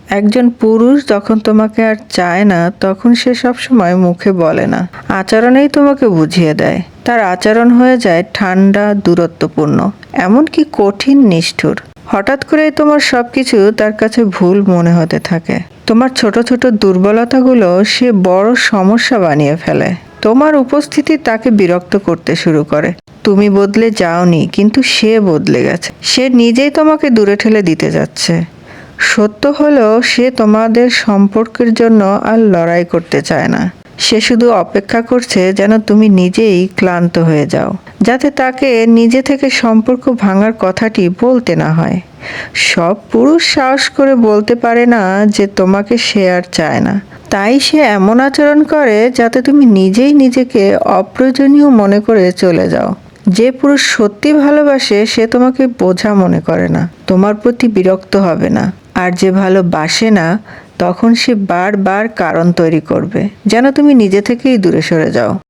একজন পুরুষ যখন তোমাকে আর চায় না তখন সে সবসময় মুখে বলে না, আচরণেই তোমাকে বুঝিয়ে দেয়। তার আচরণ হয়ে যায় ঠান্ডা, দূরত্বপূর্ণ, এমনকি কঠিন, নিষ্ঠুর। হঠাৎ করেই তোমার সবকিছু তার কাছে ভুল মনে হতে থাকে। তোমার ছোট ছোট দুর্বলতাগুলো সে বড় সমস্যা বানিয়ে ফেলে। তোমার উপস্থিতি তাকে বিরক্ত করতে শুরু করে। তুমি বদলে যাওনি, কিন্তু সে বদলে গেছে। সে নিজেই তোমাকে দূরে ঠেলে দিতে যাচ্ছে। সত্য হলো সে তোমাদের সম্পর্কের জন্য আর লড়াই করতে চায় না। সে শুধু অপেক্ষা করছে যেন তুমি নিজেই ক্লান্ত হয়ে যাও, যাতে তাকে নিজে থেকে সম্পর্ক ভাঙার কথাটি বলতে না হয়। সব পুরুষ সাহস করে বলতে পারে না যে তোমাকে সে আর চায় না। তাই সে এমন আচরণ করে যাতে তুমি নিজেই নিজেকে অপ্রয়োজনীয় মনে করে চলে যাও। যে পুরুষ সত্যি ভালোবাসে সে তোমাকে বোঝা মনে করে না, তোমার প্রতি বিরক্ত হবে না। আর যে ভালোবাসে না, তখন সে বারবার কারণ তৈরি করবে যেন তুমি নিজে থেকেই দূরে সরে যাও।